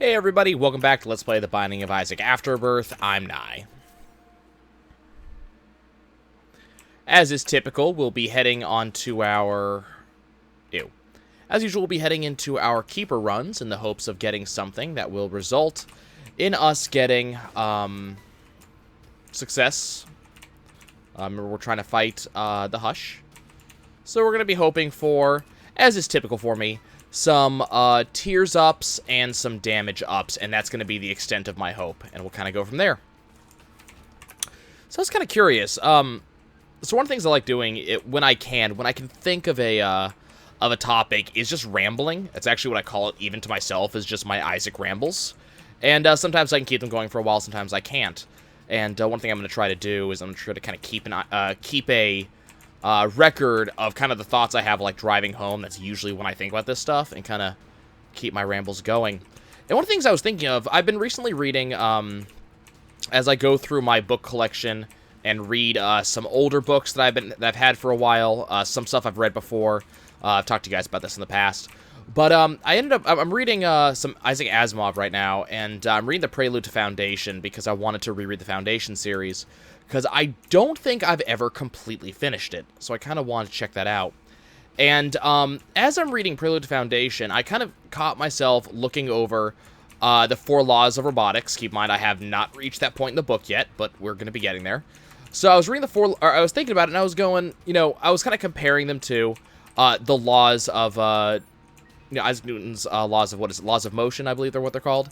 Hey everybody, welcome back to Let's Play The Binding of Isaac Afterbirth. I'm Nye. As is typical, we'll be heading on to our... As usual, we'll be heading into our keeper runs in the hopes of getting something that will result in us getting, success. We're trying to fight, the Hush. So we're going to be hoping for, as is typical for me, some tears ups and some damage ups, and that's going to be the extent of my hope, and we'll kind of go from there. So I was kind of curious. So one of the things I like doing when I can think of a topic is just rambling. That's actually what I call it, even to myself, is just my Isaac rambles. And sometimes I can keep them going for a while, sometimes I can't. And one thing I'm going to try to do is I'm going to try to kind of keep a record of kind of the thoughts I have like driving home. That's usually when I think about this stuff, and kind of keep my rambles going. And one of the things I was thinking of, I've been recently reading, as I go through my book collection and read some older books that I've had for a while, some stuff I've read before. I've talked to you guys about this in the past. But I'm reading some Isaac Asimov right now, and I'm reading the Prelude to Foundation because I wanted to reread the Foundation series, because I don't think I've ever completely finished it, so I kind of wanted to check that out. And as I'm reading Prelude to Foundation, I kind of caught myself looking over the 4 laws of robotics. Keep in mind, I have not reached that point in the book yet, but we're going to be getting there. So I was reading I was thinking about it, and I was going, I was kind of comparing them to the laws of, Isaac Newton's laws of motion, I believe they're what they're called.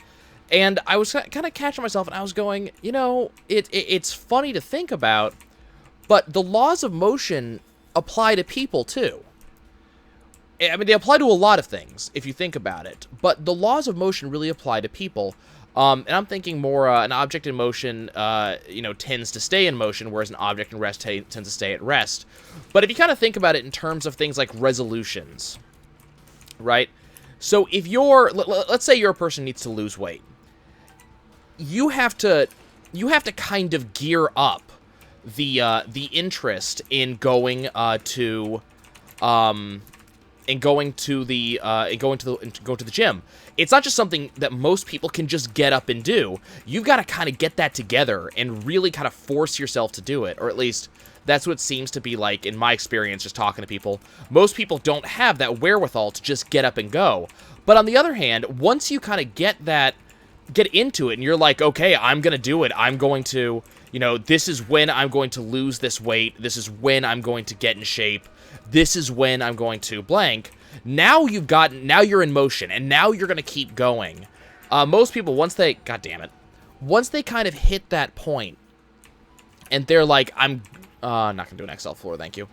And I was kind of catching myself, and I was going, it's funny to think about, but the laws of motion apply to people, too. I mean, they apply to a lot of things, if you think about it, but the laws of motion really apply to people. And I'm thinking more, an object in motion, tends to stay in motion, whereas an object in rest tends to stay at rest. But if you kind of think about it in terms of things like resolutions, right? So if let's say you're a person who needs to lose weight. You have to kind of gear up the interest in going to the gym. It's not just something that most people can just get up and do. You've got to kind of get that together and really kind of force yourself to do it, or at least that's what it seems to be like in my experience just talking to people. Most people don't have that wherewithal to just get up and go. But on the other hand, once you kind of get into it, and you're like, okay, I'm going to do it. I'm going to, this is when I'm going to lose this weight. This is when I'm going to get in shape. This is when I'm going to blank. Now you're in motion, and now you're going to keep going. Most people, once they kind of hit that point, and they're like, I'm not going to do an Excel floor, thank you.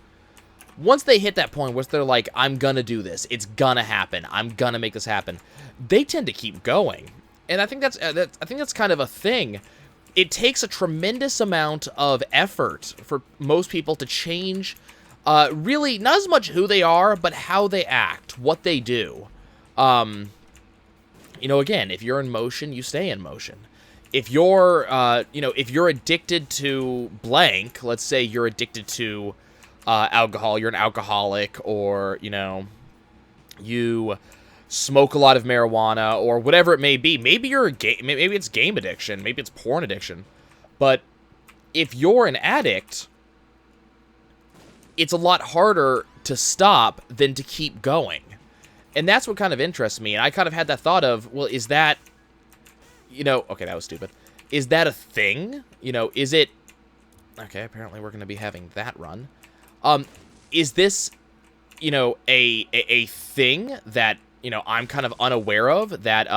Once they hit that point where they're like, I'm going to do this. It's going to happen. I'm going to make this happen. They tend to keep going. And I think that's kind of a thing. It takes a tremendous amount of effort for most people to change, really, not as much who they are, but how they act, what they do. Again, if you're in motion, you stay in motion. If you're, if you're addicted to blank, let's say you're addicted to alcohol, you're an alcoholic, or, you smoke a lot of marijuana, or whatever it may be. Maybe maybe it's game addiction, maybe it's porn addiction. But if you're an addict, it's a lot harder to stop than to keep going. And that's what kind of interests me. And I kind of had that thought of, well, is that, okay, that was stupid. Is that a thing? Is it, okay, apparently we're going to be having that run. Is this, a thing that, I'm kind of unaware of, that,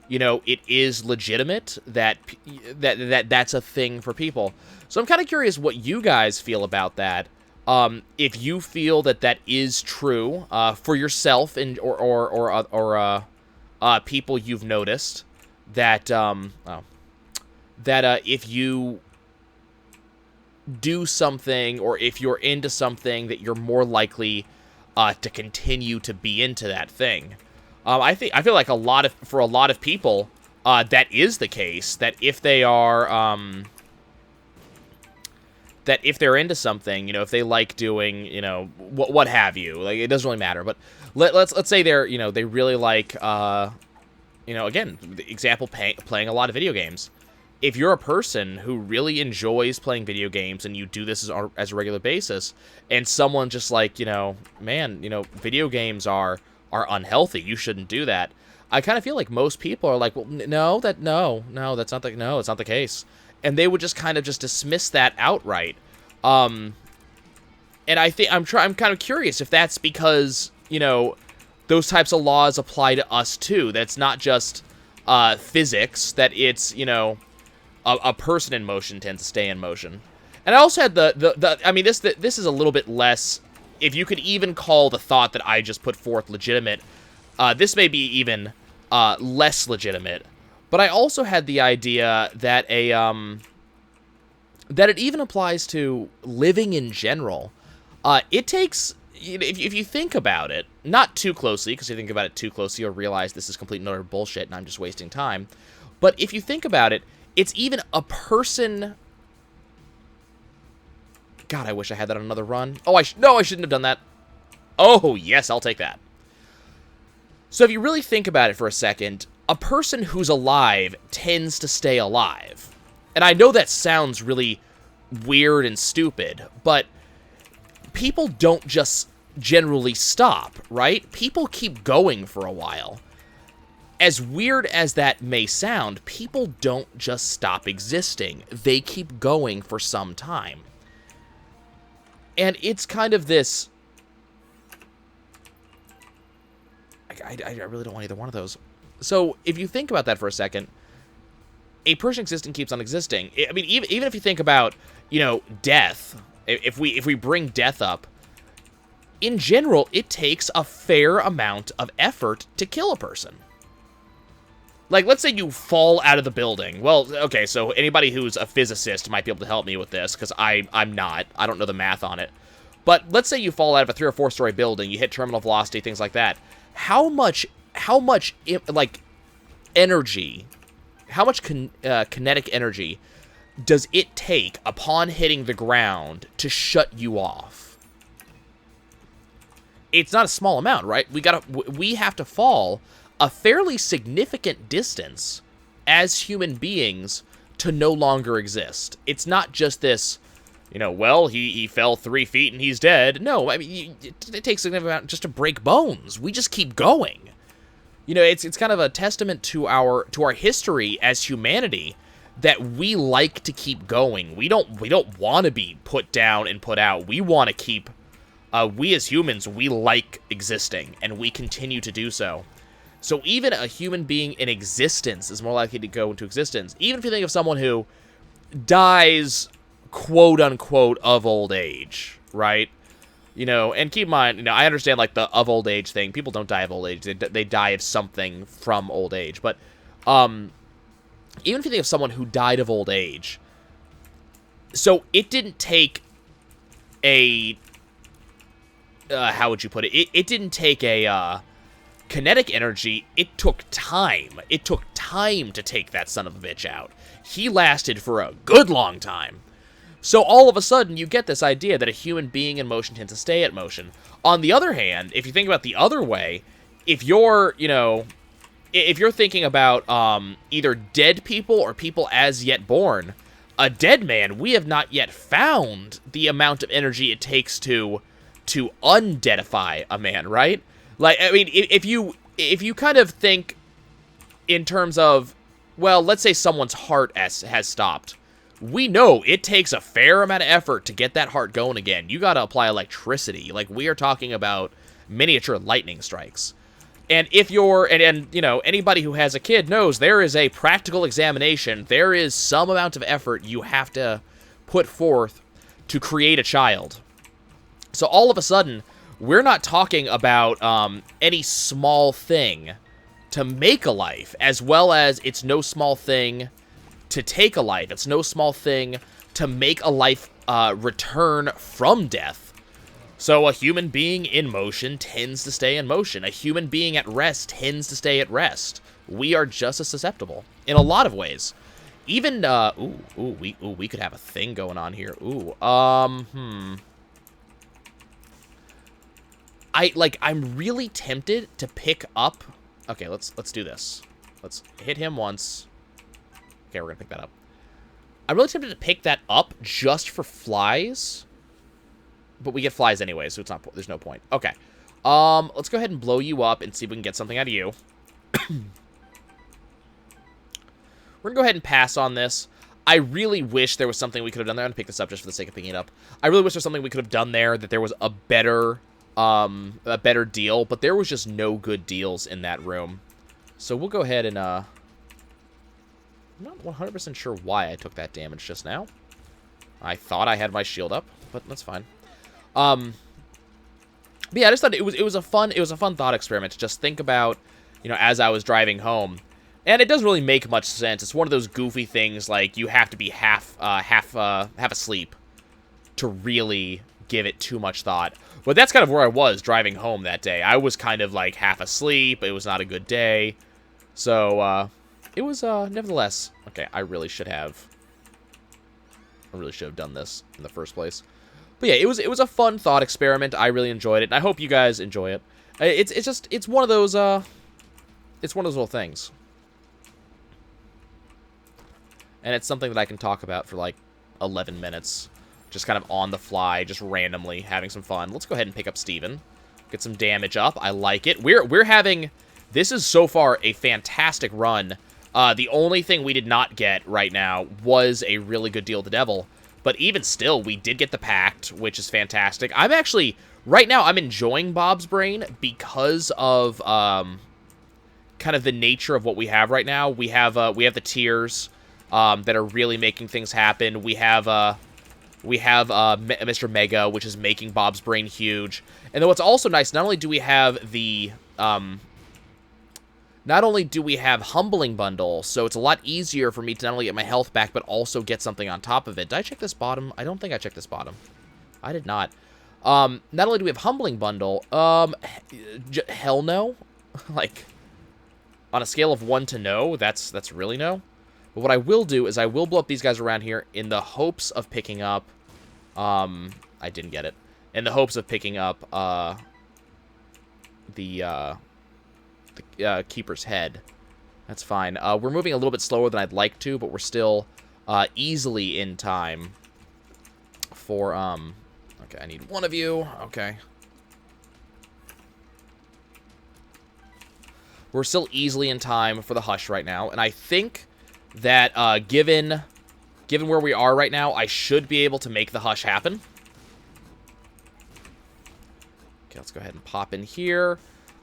it is legitimate, that's a thing for people. So I'm kind of curious what you guys feel about that. If you feel that is true, for yourself and, or people you've noticed that, if you do something, or if you're into something, that you're more likely to continue to be into that thing. I feel like for a lot of people, that is the case. That if they are, that if they're into something, if they like doing, what have you, like, it doesn't really matter. But let's say they're, they really like, you know, again, the example, playing a lot of video games. If you're a person who really enjoys playing video games and you do this as a regular basis, and someone just like, you know, man, you know, video games are unhealthy, you shouldn't do that. I kind of feel like most people are like, well, no, that's not the case. And they would just kind of just dismiss that outright. And I think I'm kind of curious if that's because, you know, those types of laws apply to us too. That's not just physics, that it's, you know, a person in motion tends to stay in motion. And I also had I mean, this is a little bit less, if you could even call the thought that I just put forth legitimate, this may be even less legitimate. But I also had the idea that that it even applies to living in general. It takes, if you think about it, not too closely, because if you think about it too closely, you'll realize this is complete and utter bullshit and I'm just wasting time. But if you think about it, it's even a person... God, I wish I had that on another run. Oh, no, I shouldn't have done that. Oh, yes, I'll take that. So if you really think about it for a second, a person who's alive tends to stay alive. And I know that sounds really weird and stupid, but people don't just generally stop, right? People keep going for a while. As weird as that may sound, people don't just stop existing. They keep going for some time. And it's kind of this... I really don't want either one of those. So, if you think about that for a second, a person existing keeps on existing. I mean, even if you think about, you know, death, if we bring death up, in general, it takes a fair amount of effort to kill a person. Like, let's say you fall out of the building. Well, okay, so anybody who's a physicist might be able to help me with this, because I'm not. I don't know the math on it. But let's say you fall out of a 3- or 4-story building, you hit terminal velocity, things like that. How much, like, energy, how much kinetic energy does it take upon hitting the ground to shut you off? It's not a small amount, right? We have to fall a fairly significant distance as human beings to no longer exist. It's not just this, you know, well, he fell 3 feet and he's dead. No, I mean, it takes a significant amount just to break bones. We just keep going. You know, it's kind of a testament to our history as humanity that we like to keep going. We don't want to be put down and put out. We want to keep, we as humans, we like existing, and we continue to do so. So even a human being in existence is more likely to go into existence. Even if you think of someone who dies, quote-unquote, of old age, right? You know, and keep in mind, you know, I understand, like, the of old age thing. People don't die of old age. They die of something from old age. But even if you think of someone who died of old age, so it didn't take a... how would you put it? It didn't take a... kinetic energy. It took time. It took time to take that son of a bitch out. He lasted for a good long time. So all of a sudden, you get this idea that a human being in motion tends to stay at motion. On the other hand, if you think about the other way, if you're, you know, if you're thinking about either dead people or people as yet born, a dead man, we have not yet found the amount of energy it takes to undeadify a man, right? Like, I mean, if you kind of think in terms of, well, let's say someone's heart has stopped. We know it takes a fair amount of effort to get that heart going again. You got to apply electricity. Like, we are talking about miniature lightning strikes. And if you're, and you know, anybody who has a kid knows there is a practical examination. There is some amount of effort you have to put forth to create a child. So all of a sudden, we're not talking about any small thing to make a life, as well as it's no small thing to take a life. It's no small thing to make a life return from death. So a human being in motion tends to stay in motion. A human being at rest tends to stay at rest. We are just as susceptible in a lot of ways. Even, we could have a thing going on here. I'm really tempted to pick up... Okay, let's do this. Let's hit him once. Okay, we're gonna pick that up. I'm really tempted to pick that up just for flies. But we get flies anyway, so it's not. There's no point. Okay. Let's go ahead and blow you up and see if we can get something out of you. We're gonna go ahead and pass on this. I really wish there was something we could have done there. I'm gonna pick this up just for the sake of picking it up. I really wish there was something we could have done there, that there was a better deal, but there was just no good deals in that room. So we'll go ahead and, I'm not 100% sure why I took that damage just now. I thought I had my shield up, but that's fine. But yeah, I just thought it was a fun thought experiment to just think about, you know, as I was driving home. And it doesn't really make much sense. It's one of those goofy things, like, you have to be half asleep to really give it too much thought. But that's kind of where I was driving home that day. I was kind of, like, half asleep. It was not a good day. So, it was, nevertheless... Okay, I really should have done this in the first place. But yeah, it was a fun thought experiment. I really enjoyed it, and I hope you guys enjoy it. It's one of those little things. And it's something that I can talk about for, like, 11 minutes. Just kind of on the fly, just randomly having some fun. Let's go ahead and pick up Steven. Get some damage up. I like it. We're having... This is so far a fantastic run. The only thing we did not get right now was a really good deal with the devil. But even still, we did get the Pact, which is fantastic. I'm actually... Right now, I'm enjoying Bob's Brain because of kind of the nature of what we have right now. We have the tiers... that are really making things happen. We have Mr. Mega, which is making Bob's Brain huge. And then what's also nice, not only do we have the, Humbling Bundle, so it's a lot easier for me to not only get my health back, but also get something on top of it. Did I check this bottom? I don't think I checked this bottom. I did not. Not only do we have Humbling Bundle, hell no. Like, on a scale of 1 to no, that's really no. But what I will do is I will blow up these guys around here in the hopes of picking up... I didn't get it. In the hopes of picking up the Keeper's head. That's fine. We're moving a little bit slower than I'd like to, but we're still easily in time for... Okay, I need one of you. Okay. We're still easily in time for the Hush right now, and I think... that, given where we are right now, I should be able to make the Hush happen. Okay, let's go ahead and pop in here.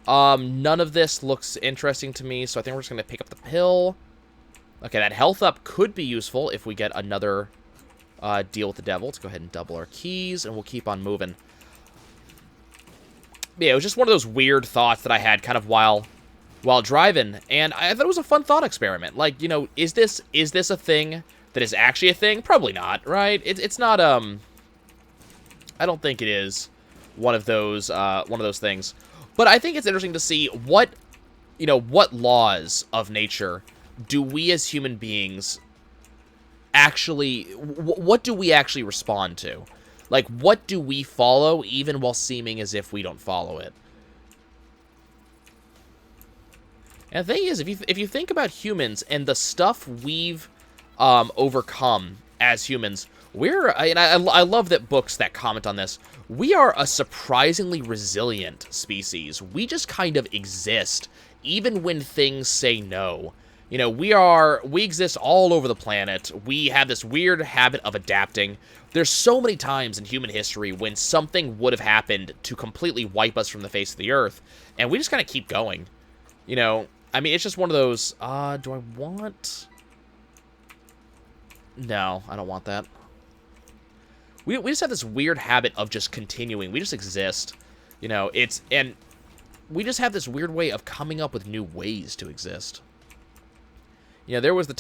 None of this looks interesting to me, so I think we're just going to pick up the pill. Okay, that health up could be useful if we get another deal with the devil. Let's go ahead and double our keys, and we'll keep on moving. Yeah, it was just one of those weird thoughts that I had kind of while driving, and I thought it was a fun thought experiment. Like, you know, is this a thing that is actually a thing? Probably not, right? It's not, I don't think it is one of those things. But I think it's interesting to see what laws of nature do we as human beings actually, what do we actually respond to? Like, what do we follow even while seeming as if we don't follow it? And the thing is, if you think about humans and the stuff we've overcome as humans, I love that books that comment on this. We are a surprisingly resilient species. We just kind of exist, even when things say no. You know, we exist all over the planet. We have this weird habit of adapting. There's so many times in human history when something would have happened to completely wipe us from the face of the earth, and we just kind of keep going. You know, I mean, it's just one of those, do I want... No, I don't want that. We just have this weird habit of just continuing. We just exist. You know, and we just have this weird way of coming up with new ways to exist. You know, there was a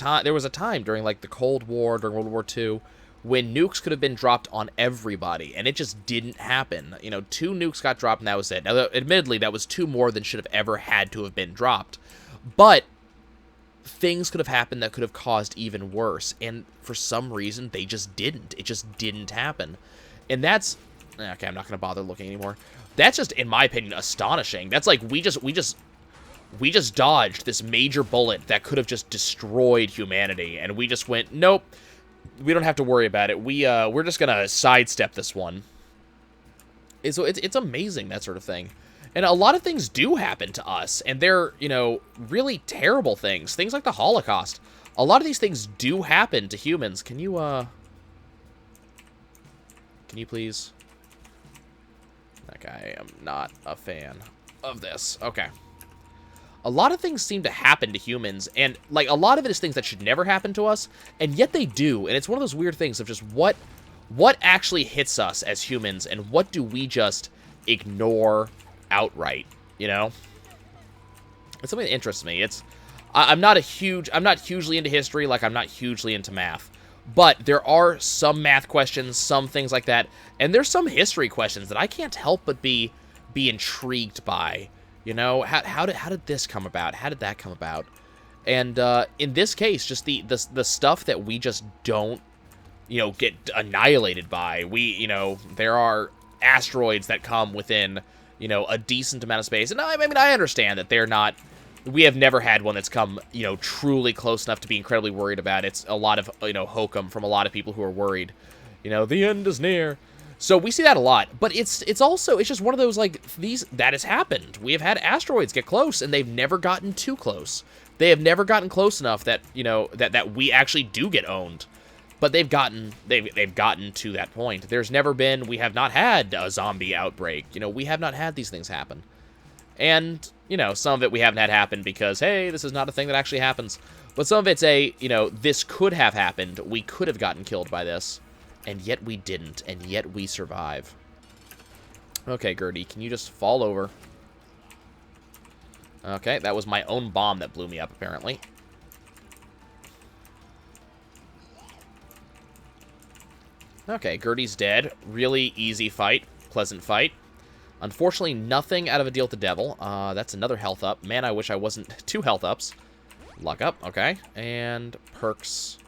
time during, like, the Cold War, during World War II, when nukes could have been dropped on everybody, and it just didn't happen. You know, 2 nukes got dropped, and that was it. Now, admittedly, that was 2 more than should have ever had to have been dropped. But things could have happened that could have caused even worse, and for some reason, they just didn't. It just didn't happen. And that's... Okay, I'm not going to bother looking anymore. That's just, in my opinion, astonishing. That's like, we just we just dodged this major bullet that could have just destroyed humanity, and we just went, nope, we don't have to worry about it. We're just gonna sidestep this one. And so it's amazing, that sort of thing. And a lot of things do happen to us, and they're, you know, really terrible things. Things like the Holocaust. A lot of these things do happen to humans. Can you please? Okay, I am not a fan of this. Okay. A lot of things seem to happen to humans, and, like, a lot of it is things that should never happen to us, and yet they do, and it's one of those weird things of just what actually hits us as humans, and what do we just ignore outright, you know? It's something that interests me. I'm not hugely into history, like I'm not hugely into math, but there are some math questions, some things like that, and there's some history questions that I can't help but be intrigued by. You know, how did this come about? How did that come about? And in this case, just the stuff that we just don't, you know, get annihilated by. You know, there are asteroids that come within, you know, a decent amount of space. And I mean, I understand that they're not, we have never had one that's come, you know, truly close enough to be incredibly worried about. It's a lot of, you know, hokum from a lot of people who are worried. You know, the end is near. So we see that a lot, but it's also, it's just one of those, like, that has happened. We have had asteroids get close, and they've never gotten too close. They have never gotten close enough that, you know, that we actually do get owned. But they've gotten to that point. We have not had a zombie outbreak. You know, we have not had these things happen. And, you know, some of it we haven't had happen because, hey, this is not a thing that actually happens. But some of it's you know, this could have happened. We could have gotten killed by this. And yet we didn't. And yet we survive. Okay, Gertie, can you just fall over? Okay, that was my own bomb that blew me up, apparently. Okay, Gertie's dead. Really easy fight. Pleasant fight. Unfortunately, nothing out of a deal with the devil. That's another health up. Man, I wish I wasn't 2 health ups. Luck up. Okay. And perks.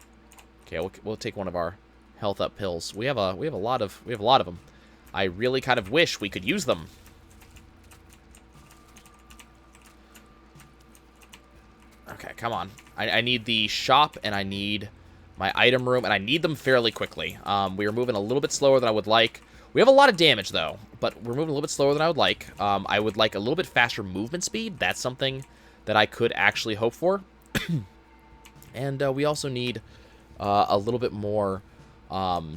Okay, we'll take one of our health up pills. We have a lot of them. I really kind of wish we could use them. Okay, come on. I need the shop, and I need my item room, and I need them fairly quickly. We are moving a little bit slower than I would like. We have a lot of damage, though, but we're moving a little bit slower than I would like. I would like a little bit faster movement speed. That's something that I could actually hope for. And we also need a little bit more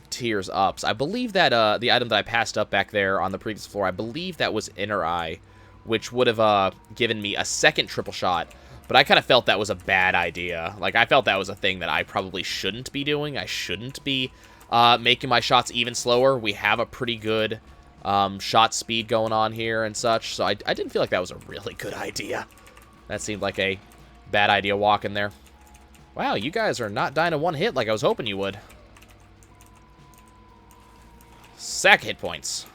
tears ups. I believe that the item that I passed up back there on the previous floor, I believe that was Inner Eye, which would have given me a second triple shot. But I kind of felt that was a bad idea. Like, I felt that was a thing that I probably shouldn't be doing. I shouldn't be making my shots even slower. We have a pretty good shot speed going on here and such. So I didn't feel like that was a really good idea. That seemed like a bad idea walking there. Wow, you guys are not dying in one hit like I was hoping you would. Sack hit points.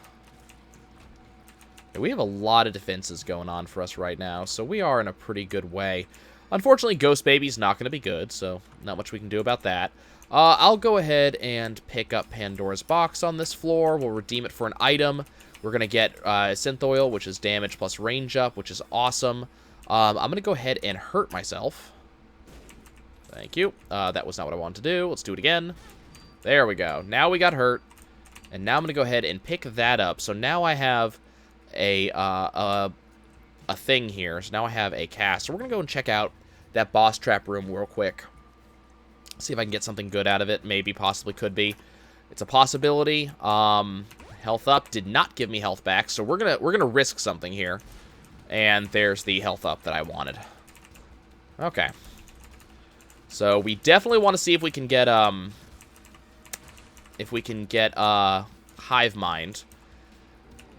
We have a lot of defenses going on for us right now, so we are in a pretty good way. Unfortunately, Ghost Baby's not going to be good, so not much we can do about that. I'll go ahead and pick up Pandora's Box on this floor. We'll redeem it for an item. We're going to get Synth Oil, which is damage plus range up, which is awesome. I'm going to go ahead and hurt myself. Thank you. That was not what I wanted to do. Let's do it again. There we go. Now we got hurt. And now I'm going to go ahead and pick that up. So now I have a thing here. So now I have a cast. So we're going to go and check out that boss trap room real quick. See if I can get something good out of it. Maybe, possibly, could be. It's a possibility. Health up did not give me health back. So we're gonna risk something here. And there's the health up that I wanted. Okay. So we definitely want to see if we can get Hive Mind.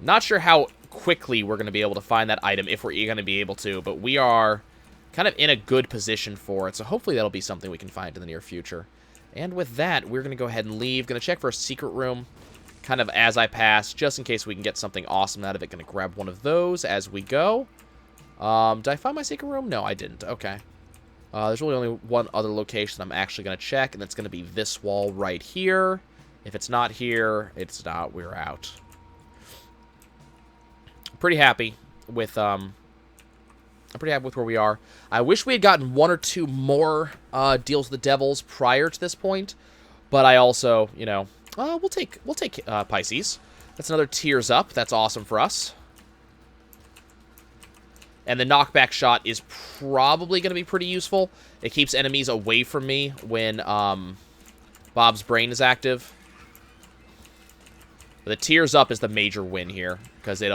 Not sure how quickly we're going to be able to find that item, if we're going to be able to, but we are kind of in a good position for it, so hopefully that'll be something we can find in the near future. And with that, we're going to go ahead and leave. Going to check for a secret room, kind of as I pass, just in case we can get something awesome out of it. Going to grab one of those as we go. Did I find my secret room? No, I didn't. Okay. There's really only one other location I'm actually going to check, and that's going to be this wall right here. If it's not here, it's not. We're out. Pretty happy with I'm pretty happy with where we are. I wish we had gotten 1 or 2 more deals with the devils prior to this point, but I also, you know, we'll take Pisces. That's another tears up. That's awesome for us. And the knockback shot is probably going to be pretty useful. It keeps enemies away from me when Bob's brain is active. But the tears up is the major win here, because it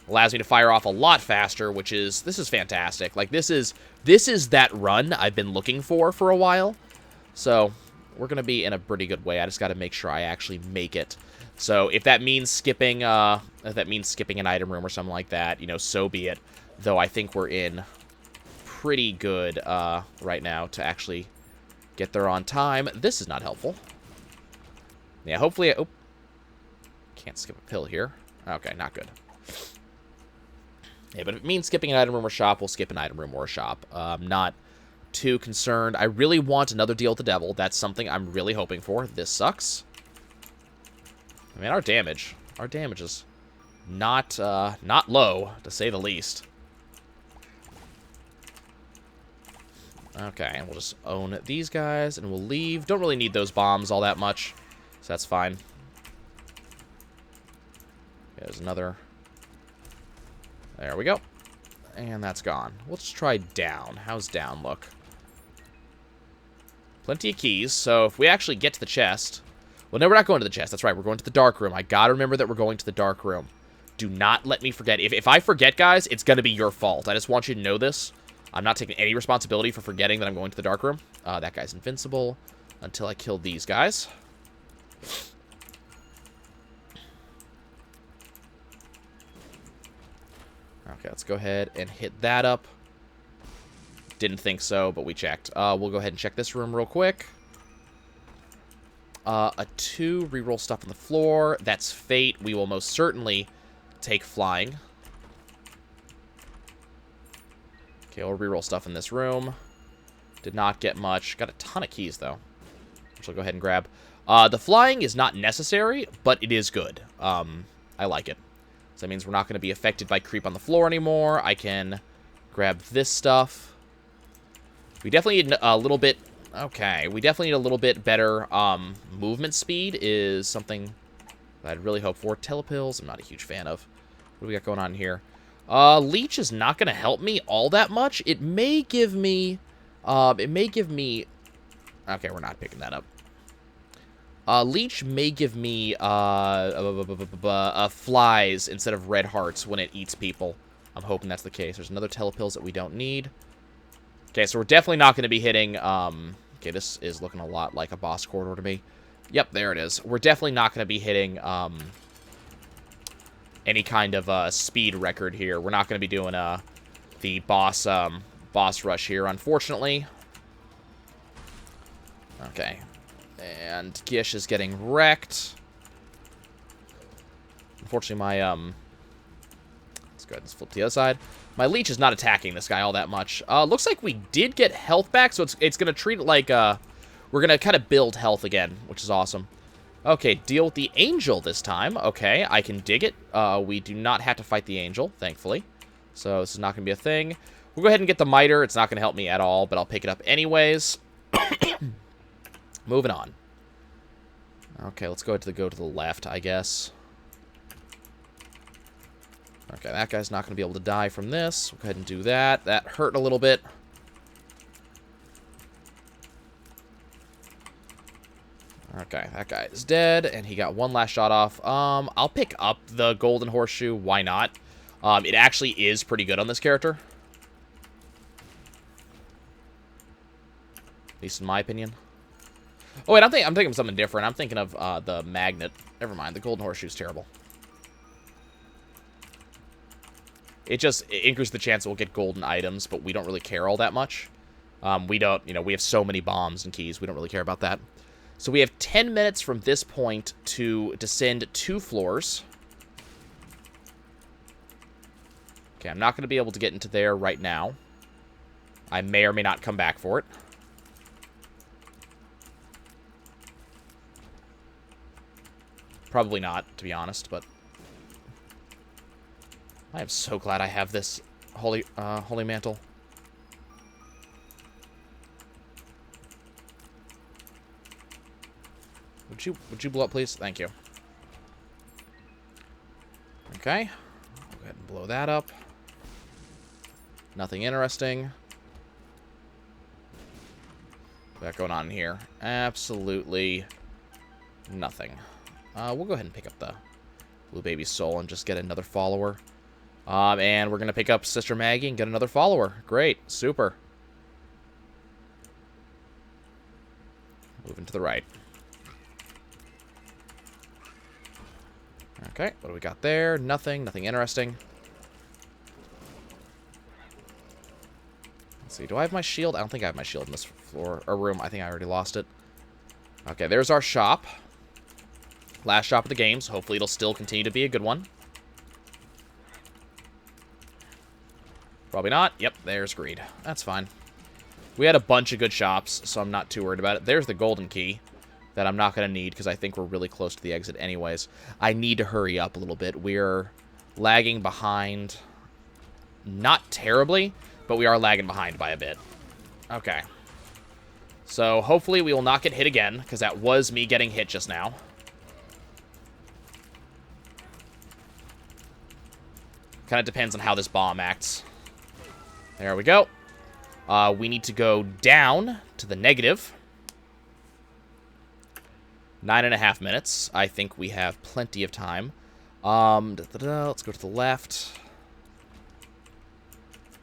allows me to fire off a lot faster, which is, this is fantastic. Like, this is that run I've been looking for a while. So, we're going to be in a pretty good way. I just got to make sure I actually make it. So, if that means skipping an item room or something like that, you know, so be it. Though I think we're in pretty good right now to actually get there on time. This is not helpful. Yeah, hopefully... Oh, can't skip a pill here. Okay, not good. Yeah, but if it means skipping an item room or shop, we'll skip an item room or a shop. I'm not too concerned. I really want another deal with the devil. That's something I'm really hoping for. This sucks. I mean, our damage is not low, to say the least. Okay, and we'll just own these guys, and we'll leave. Don't really need those bombs all that much, so that's fine. There's another. There we go. And that's gone. Let's try down. How's down look? Plenty of keys, so if we actually get to the chest... Well, no, we're not going to the chest. That's right, we're going to the dark room. I gotta remember that we're going to the dark room. Do not let me forget. If I forget, guys, it's gonna be your fault. I just want you to know this. I'm not taking any responsibility for forgetting that I'm going to the dark room. That guy's invincible until I kill these guys. Okay, let's go ahead and hit that up. Didn't think so, but we checked. We'll go ahead and check this room real quick. A 2, reroll stuff on the floor. That's fate. We will most certainly take flying. Okay, we'll reroll stuff in this room. Did not get much. Got a ton of keys, though, which I'll go ahead and grab. The flying is not necessary, but it is good. I like it. So that means we're not going to be affected by creep on the floor anymore. I can grab this stuff. We definitely need a little bit... Okay, we definitely need a little bit better movement speed is something that I'd really hope for. Telepills, I'm not a huge fan of. What do we got going on here? Leech is not going to help me all that much. It may give me... Okay, we're not picking that up. Leech may give me flies instead of red hearts when it eats people. I'm hoping that's the case. There's another telepills that we don't need. Okay, so we're definitely not going to be hitting... Okay, this is looking a lot like a boss corridor to me. Yep, there it is. We're definitely not going to be hitting any kind of speed record here. We're not going to be doing the boss rush here, unfortunately. Okay. And Gish is getting wrecked. Unfortunately, my... Let's go ahead and flip to the other side. My Leech is not attacking this guy all that much. Looks like we did get health back, so it's going to treat it like... we're going to kind of build health again, which is awesome. Okay, deal with the Angel this time. Okay, I can dig it. We do not have to fight the Angel, thankfully. So this is not going to be a thing. We'll go ahead and get the Miter. It's not going to help me at all, but I'll pick it up anyways. Moving on. Okay, let's go to the left, I guess. Okay, that guy's not going to be able to die from this. We'll go ahead and do that. That hurt a little bit. Okay, that guy is dead, and he got one last shot off. I'll pick up the Golden Horseshoe. Why not? It actually is pretty good on this character. At least in my opinion. Oh, wait, I'm thinking of something different. I'm thinking of the Magnet. Never mind, the Golden Horseshoe is terrible. It increases the chance that we'll get golden items, but we don't really care all that much. We don't, we have so many bombs and keys. We don't really care about that. So we have 10 minutes from this point to descend 2 floors. Okay, I'm not going to be able to get into there right now. I may or may not come back for it. Probably not, to be honest, but... I am so glad I have this Holy Mantle. Would you blow up, please? Thank you. Okay. I'll go ahead and blow that up. Nothing interesting. What's going on here? Absolutely nothing. We'll go ahead and pick up the Blue Baby Soul and just get another follower. And we're going to pick up Sister Maggie and get another follower. Great. Super. Moving to the right. Okay, what do we got there? Nothing. Nothing interesting. Let's see. Do I have my shield? I don't think I have my shield in this floor or room. I think I already lost it. Okay, there's our shop. Last shop of the game, so hopefully it'll still continue to be a good one. Probably not. Yep, there's greed. That's fine. We had a bunch of good shops, so I'm not too worried about it. There's the golden key that I'm not going to need because I think we're really close to the exit anyways. I need to hurry up a little bit. We're lagging behind. Not terribly, but we are lagging behind by a bit. Okay. So hopefully we will not get hit again, because that was me getting hit just now. Kind of depends on how this bomb acts. There we go. We need to go down to the negative. 9.5 minutes. I think we have plenty of time. Let's go to the left.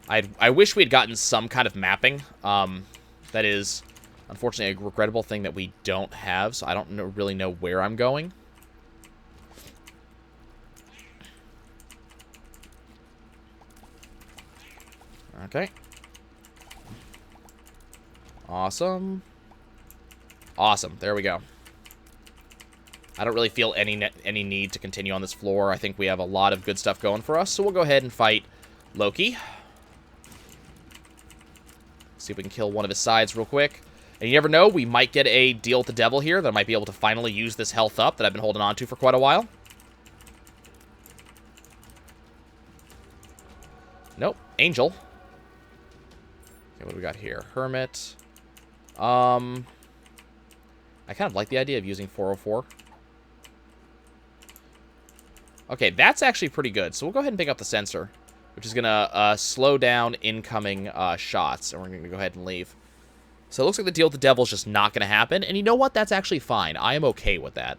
I wish we had gotten some kind of mapping. That is, unfortunately, a regrettable thing that we don't have, so I don't really know where I'm going. Okay. Awesome. Awesome. There we go. I don't really feel any need to continue on this floor. I think we have a lot of good stuff going for us, so we'll go ahead and fight Loki. See if we can kill one of his sides real quick. And you never know, we might get a deal with the devil here that I might be able to finally use this health up that I've been holding on to for quite a while. Nope. Angel. Okay, what do we got here? Hermit. I kind of like the idea of using 404. Okay, that's actually pretty good. So we'll go ahead and pick up the sensor, which is going to slow down incoming shots. And we're going to go ahead and leave. So it looks like the deal with the devil is just not going to happen. And you know what? That's actually fine. I am okay with that.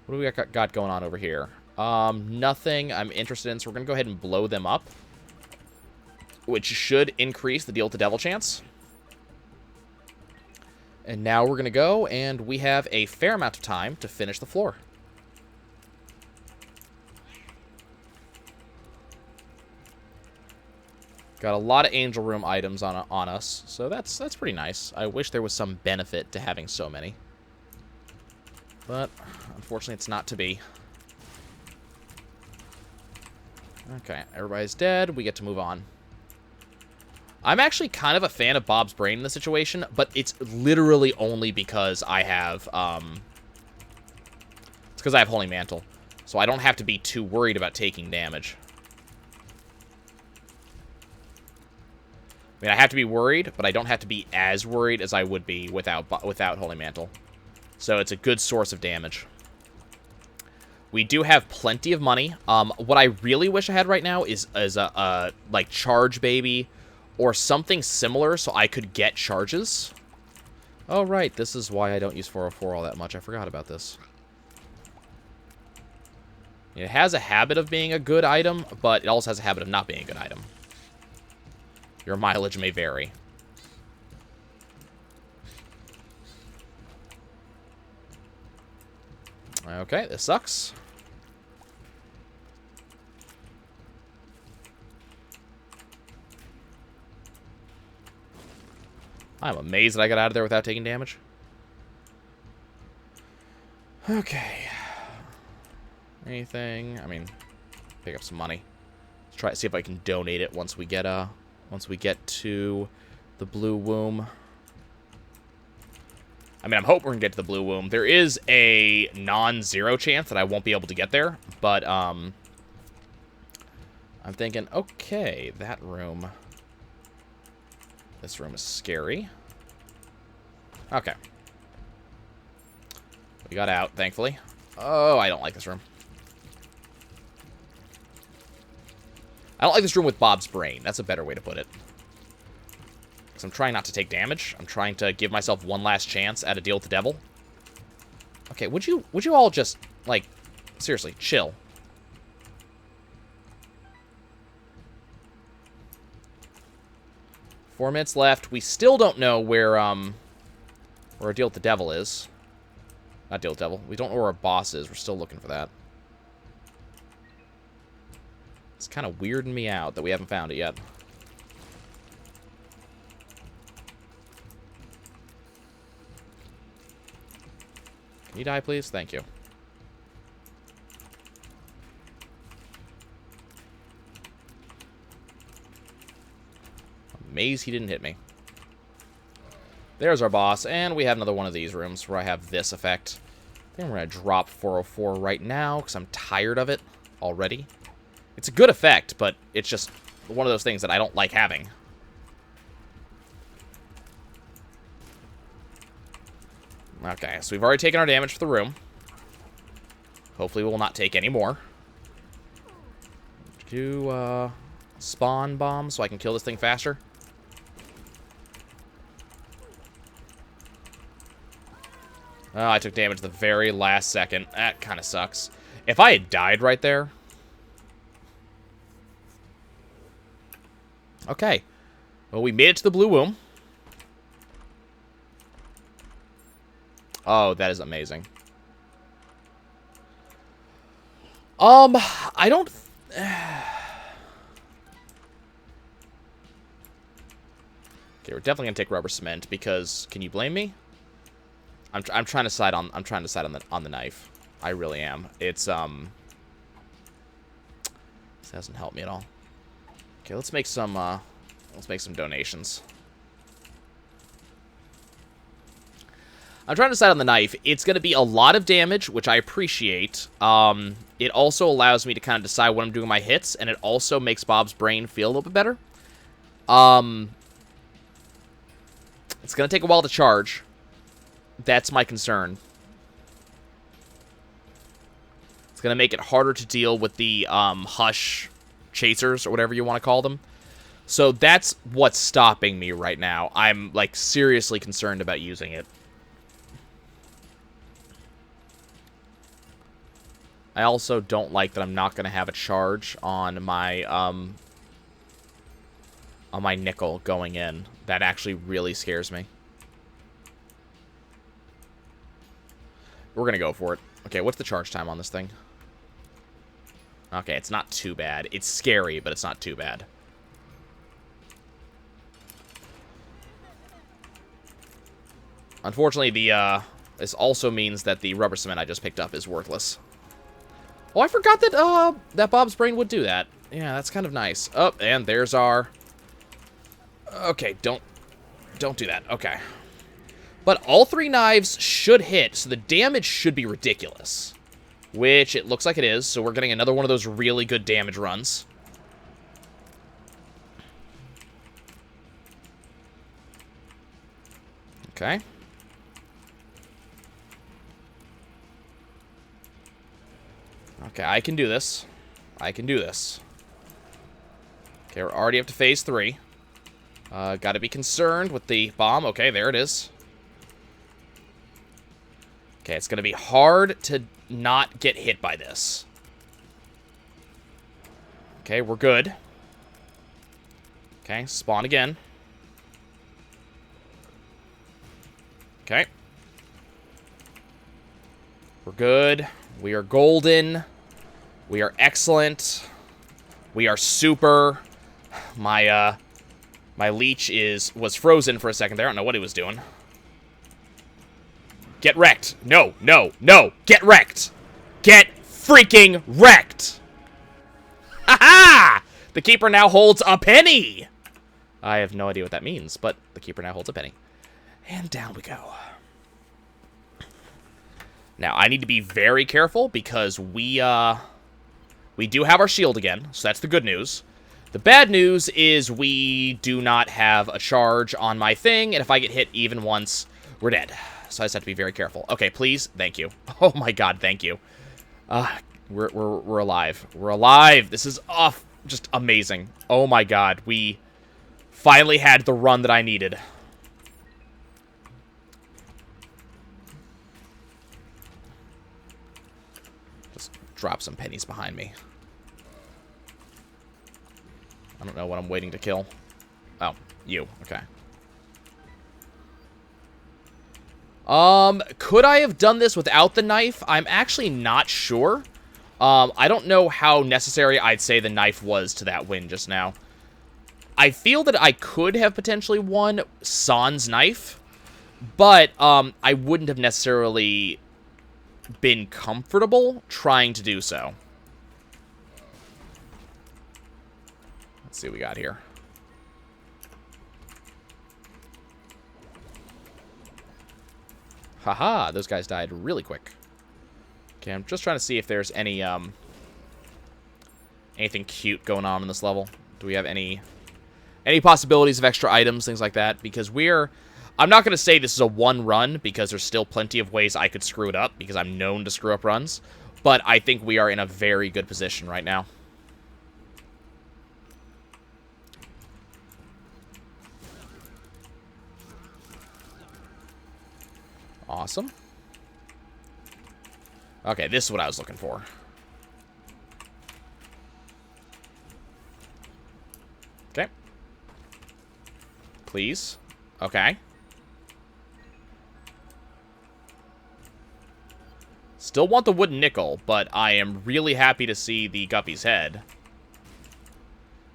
What do we got going on over here? Nothing I'm interested in. So we're going to go ahead and blow them up, which should increase the deal with the devil chance. And now we're going to go, and we have a fair amount of time to finish the floor. Got a lot of Angel Room items on us, so that's pretty nice. I wish there was some benefit to having so many. But, unfortunately, it's not to be. Okay, everybody's dead. We get to move on. I'm actually kind of a fan of Bob's Brain in this situation, but it's literally only because I have, it's because I have Holy Mantle. So I don't have to be too worried about taking damage. I mean, I have to be worried, but I don't have to be as worried as I would be without Holy Mantle. So it's a good source of damage. We do have plenty of money. What I really wish I had right now is a like, Charge Baby or something similar so I could get charges. Oh, right. This is why I don't use 404 all that much. I forgot about this. It has a habit of being a good item, but it also has a habit of not being a good item. Your mileage may vary. Okay, this sucks. I'm amazed that I got out of there without taking damage. Okay. Anything? I mean, pick up some money. Let's try to see if I can donate it once we get to the Blue Womb. I mean, I'm hoping we're gonna get to the Blue Womb. There is a non-zero chance that I won't be able to get there, but I'm thinking, okay, that room. This room is scary. Okay. We got out, thankfully. Oh, I don't like this room. I don't like this room with Bob's brain. That's a better way to put it. Because I'm trying not to take damage. I'm trying to give myself one last chance at a deal with the devil. Okay, would you all just, like, seriously, chill. 4 minutes left. We still don't know where a deal with the devil is. Not deal with devil. We don't know where our boss is. We're still looking for that. It's kind of weirding me out that we haven't found it yet. Can you die, please? Thank you. Amazed he didn't hit me. There's our boss, and we have another one of these rooms where I have this effect. I think we're going to drop 404 right now, because I'm tired of it already. It's a good effect, but it's just one of those things that I don't like having. Okay, so we've already taken our damage for the room. Hopefully we will not take any more. Do, spawn bomb so I can kill this thing faster. Oh, I took damage the very last second. That kind of sucks. If I had died right there... Okay. Well, we made it to the blue womb. Oh, that is amazing. I don't... Okay, we're definitely gonna take rubber cement because... Can you blame me? I'm trying to decide on on the knife. I really am. It's this doesn't help me at all. Okay, let's make some donations. I'm trying to decide on the knife. It's going to be a lot of damage, which I appreciate. It also allows me to kind of decide when I'm doing my hits, and it also makes Bob's brain feel a little bit better. It's going to take a while to charge. That's my concern. It's going to make it harder to deal with the hush chasers, or whatever you want to call them. So that's what's stopping me right now. I'm, like, seriously concerned about using it. I also don't like that I'm not going to have a charge on my nickel going in. That actually really scares me. We're going to go for it. Okay, what's the charge time on this thing? Okay, it's not too bad. It's scary, but it's not too bad. Unfortunately, this also means that the rubber cement I just picked up is worthless. Oh, I forgot that, that Bob's brain would do that. Yeah, that's kind of nice. Oh, and there's our... Okay, don't do that. Okay. But all 3 knives should hit, so the damage should be ridiculous. Which it looks like it is, so we're getting another one of those really good damage runs. Okay. Okay, I can do this. I can do this. Okay, we're already up to phase 3. Gotta be concerned with the bomb. Okay, there it is. Okay, it's gonna be hard to not get hit by this. Okay, we're good. Okay, spawn again. Okay. We're good. We are golden. We are excellent. We are super. My leech was frozen for a second there. I don't know what he was doing. Get wrecked. No, no, no. Get wrecked. Get freaking wrecked. Ha-ha! The keeper now holds a penny. I have no idea what that means, but the keeper now holds a penny. And down we go. Now, I need to be very careful because we We do have our shield again, so that's the good news. The bad news is we do not have a charge on my thing, and if I get hit even once, we're dead. So I just have to be very careful. Okay, please. Thank you. Oh my god, thank you. We're alive. We're alive. This is just amazing. Oh my god, we finally had the run that I needed. Just drop some pennies behind me. I don't know what I'm waiting to kill. Oh, you. Okay. Could I have done this without the knife? I'm actually not sure. I don't know how necessary I'd say the knife was to that win just now. I feel that I could have potentially won sans knife, but, I wouldn't have necessarily been comfortable trying to do so. Let's see what we got here. Haha, those guys died really quick. Okay, I'm just trying to see if there's any, anything cute going on in this level. Do we have any possibilities of extra items, things like that? Because I'm not going to say this is a one run, because there's still plenty of ways I could screw it up, because I'm known to screw up runs. But I think we are in a very good position right now. Awesome. Okay, this is what I was looking for. Okay. Please. Okay. Still want the wooden nickel, but I am really happy to see the Guppy's head.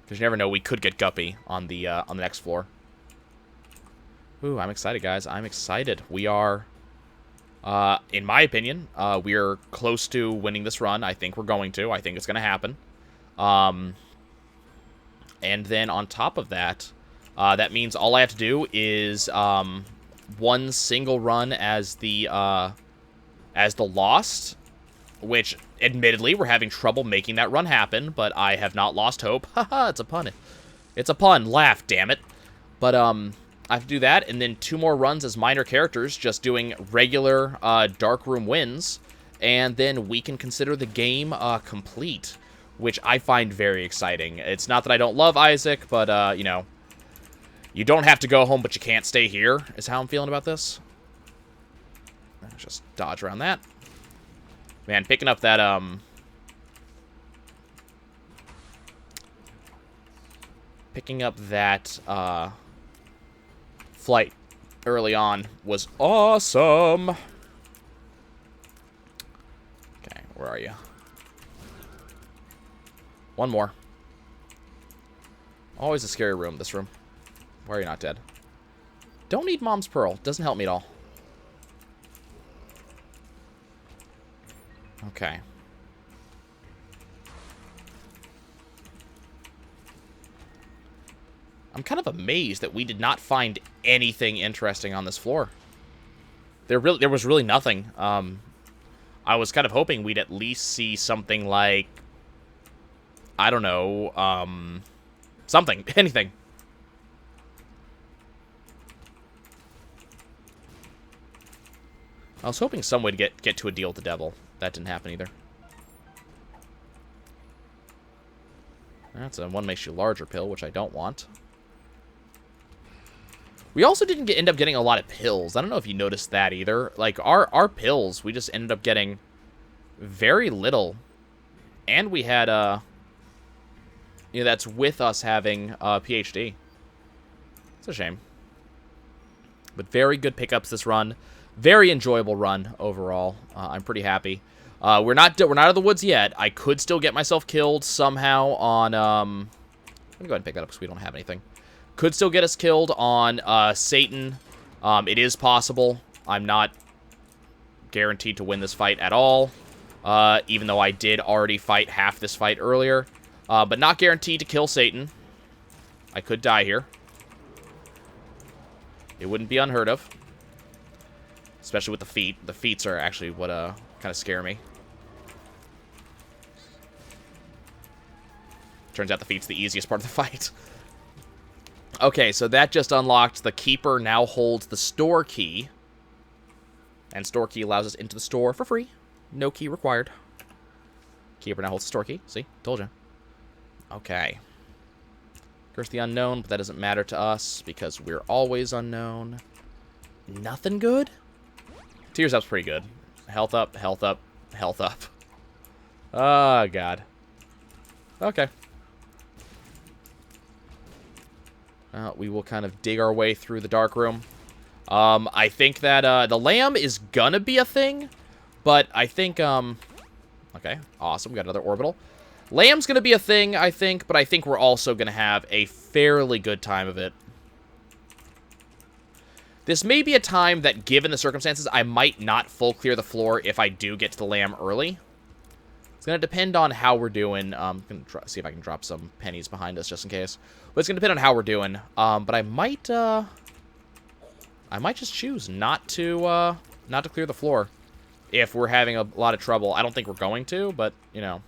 Because you never know, we could get Guppy on the next floor. Ooh, I'm excited, guys. I'm excited. We are... in my opinion, we're close to winning this run. I think we're going to. I think it's going to happen. And then on top of that, that means all I have to do is one single run as the Lost, which, admittedly, we're having trouble making that run happen, but I have not lost hope. Haha, it's a pun. It's a pun. Laugh, damn it. But, I have to do that, and then 2 more runs as minor characters, just doing regular Darkroom wins, and then we can consider the game complete, which I find very exciting. It's not that I don't love Isaac, but, you know, you don't have to go home, but you can't stay here, is how I'm feeling about this. Let's just dodge around that. Man, picking up that, flight early on was awesome. Okay, where are you? One more. Always a scary room, this room. Why are you not dead? Don't need Mom's Pearl. Doesn't help me at all. Okay. I'm kind of amazed that we did not find anything interesting on this floor. There was really nothing. I was kind of hoping we'd at least see something like, I don't know, something, anything. I was hoping some way to get to a deal with the devil. That didn't happen either. That's a one makes you larger pill, which I don't want. We also didn't end up getting a lot of pills. I don't know if you noticed that either. Like, our pills, we just ended up getting very little. And we had, you know, that's with us having a PhD. It's a shame. But very good pickups this run. Very enjoyable run overall. I'm pretty happy. We're not out of the woods yet. I could still get myself killed somehow on, I'm gonna go ahead and pick that up because we don't have anything. Could still get us killed on Satan. It is possible. I'm not guaranteed to win this fight at all. Even though I did already fight half this fight earlier. But not guaranteed to kill Satan. I could die here. It wouldn't be unheard of. Especially with the feet. The feats are actually what kind of scare me. Turns out the feat's the easiest part of the fight. Okay, so that just unlocked. The Keeper now holds the store key. And store key allows us into the store for free. No key required. Keeper now holds the store key. See? Told you. Okay. Curse the unknown, but that doesn't matter to us because we're always unknown. Nothing good? Tears up's pretty good. Health up, health up, health up. Oh, God. Okay. We will kind of dig our way through the dark room. I think that the lamb is gonna be a thing, but I think, okay, awesome. We got another orbital. Lamb's gonna be a thing, I think, but I think we're also gonna have a fairly good time of it. This may be a time that, given the circumstances, I might not full clear the floor if I do get to the lamb early. It's going to depend on how we're doing. I'm going to see if I can drop some pennies behind us just in case. But it's going to depend on how we're doing. But I might just choose not to clear the floor if we're having a lot of trouble. I don't think we're going to, but, you know.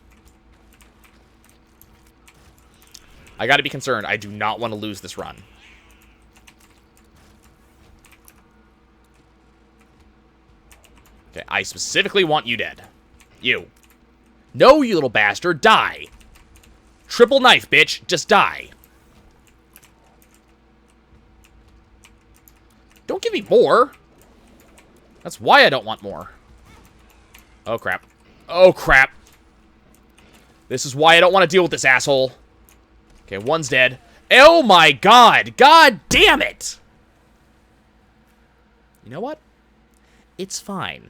I got to be concerned. I do not want to lose this run. Okay, I specifically want you dead. You. No, you little bastard. Die. Triple knife, bitch. Just die. Don't give me more. That's why I don't want more. Oh, crap. Oh, crap. This is why I don't want to deal with this asshole. Okay, one's dead. Oh, my God. God damn it. You know what? It's fine.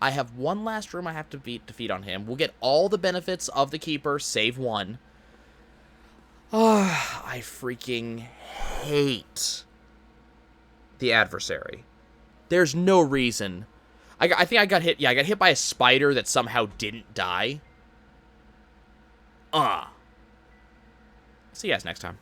I have one last room I have to defeat on him. We'll get all the benefits of the Keeper, save one. Ah, I freaking hate the adversary. There's no reason. I think I got hit. Yeah, I got hit by a spider that somehow didn't die. See you guys next time.